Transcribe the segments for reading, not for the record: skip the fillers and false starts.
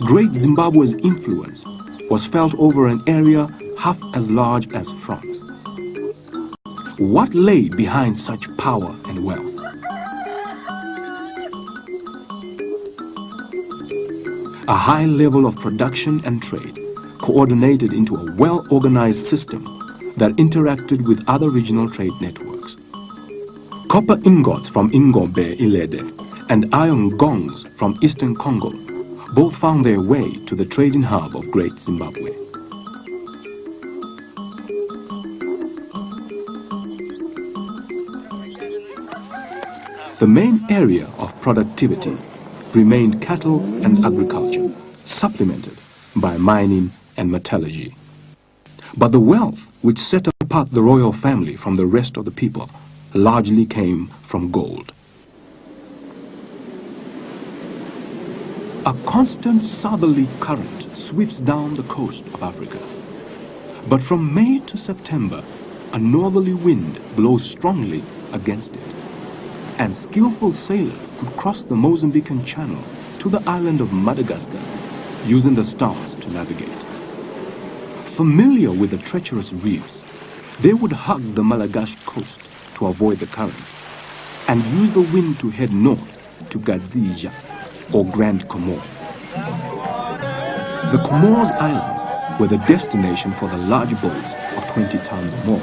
Great Zimbabwe's influence was felt over an area half as large as France. What lay behind such power and wealth? A high level of production and trade, coordinated into a well-organized system that interacted with other regional trade networks. Copper ingots from Ingombe Ilede and iron gongs from eastern Congo both found their way to the trading hub of Great Zimbabwe. The main area of productivity remained cattle and agriculture, supplemented by mining and metallurgy. But the wealth which set apart the royal family from the rest of the people largely came from gold. A constant southerly current sweeps down the coast of Africa. But from May to September, a northerly wind blows strongly against it, and skillful sailors could cross the Mozambican Channel to the island of Madagascar, using the stars to navigate. Familiar with the treacherous reefs, they would hug the Malagasy coast to avoid the current, and use the wind to head north to Gadzija, or Grand Comore. The Comoros Islands were the destination for the large boats of 20 tons or more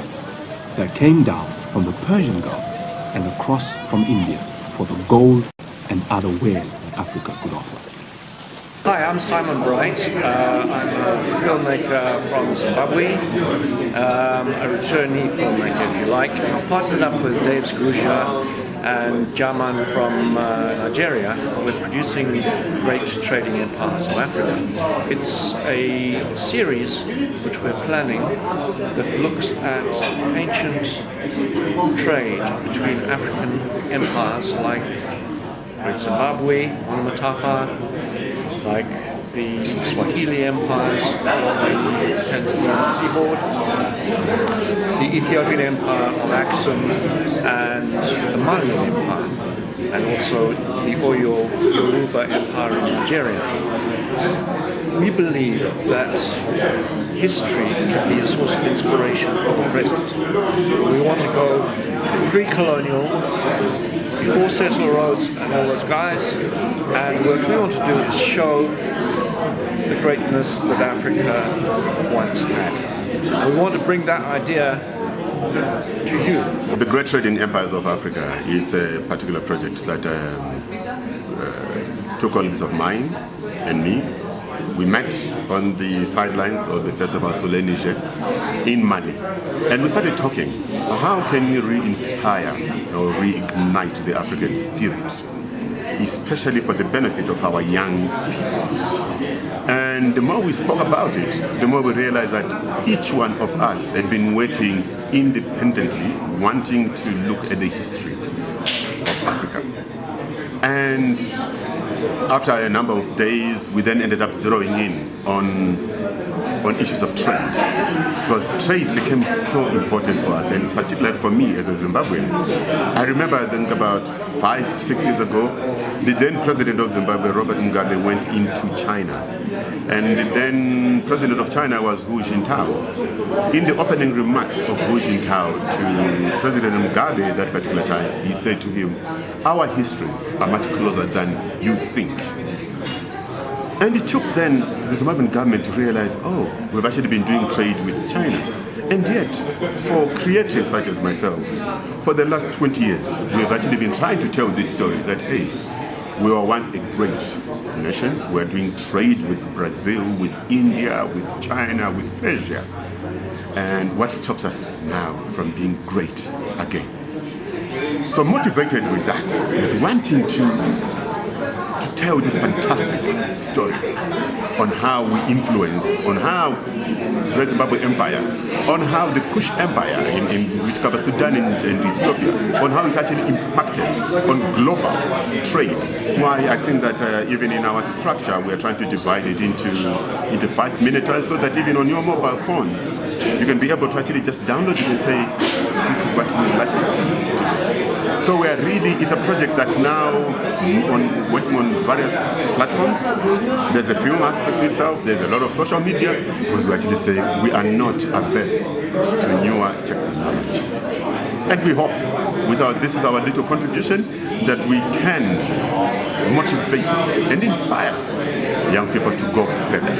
that came down from the Persian Gulf and across from India for the gold and other wares that Africa could offer. Hi, I'm Simon Bright. I'm a filmmaker from Zimbabwe, a returnee filmmaker if you like. I've partnered up with Dave Sgusha and Jaman from Nigeria with producing Great Trading Empires of Africa. It's a series which we're planning that looks at ancient trade between African empires like Great Zimbabwe, Onamatapa, like the Swahili empires on the Tanzanian seaboard, the Ethiopian empire of Aksum, and the Malian empire, and also the Oyo Yoruba empire in Nigeria. We believe that history can be a source of inspiration for the present. We want to go pre-colonial, before Cecil Rhodes and all those guys, and what we want to do is show the greatness that Africa once had. And we want to bring that idea to you. The Great Trading Empires of Africa is a particular project that two colleagues of mine and me, we met on the sidelines of the Festival Soleil Niger in Mali, and we started talking, how can we re-inspire or reignite the African spirit, especially for the benefit of our young people. And the more we spoke about it, the more we realized that each one of us had been working independently, wanting to look at the history of Africa. And after a number of days, we then ended up zeroing in on issues of trade, because trade became so important for us, and particularly for me as a Zimbabwean. I remember, I think about 5-6 years ago, the then president of Zimbabwe, Robert Mugabe, went into China, and the then president of China was Hu Jintao. In the opening remarks of Hu Jintao to President Mugabe at that particular time, he said to him, "Our histories are much closer than you think." And it took then the Zimbabwean government to realize, oh, we've actually been doing trade with China. And yet, for creatives such as myself, for the last 20 years, we've actually been trying to tell this story that, hey, we were once a great nation. We're doing trade with Brazil, with India, with China, with Persia. And what stops us now from being great again? So motivated with that, with wanting to tell this fantastic story on how we influenced, on how Great Zimbabwe Empire, on how the Kush Empire, which covers Sudan and Ethiopia, on how it actually impacted on global trade. Why I think that even in our structure, we are trying to divide it into 5 minutes, so that even on your mobile phones, you can be able to actually just download it and say, this is what we would like to see today. So we are really, it's a project that's now working on various platforms. There's the film aspect to itself, there's a lot of social media, because we actually say we are not averse to newer technology. And we hope, this is our little contribution, that we can motivate and inspire young people to go further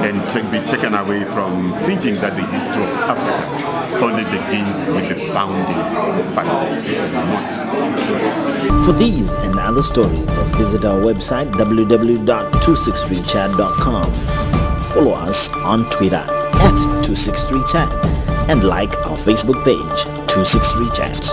and be taken away from thinking that the history of Africa only begins with the founding fathers. It is not true. For these and other stories, visit our website www.263chat.com. Follow us on Twitter @263chat and like our Facebook page 263chat.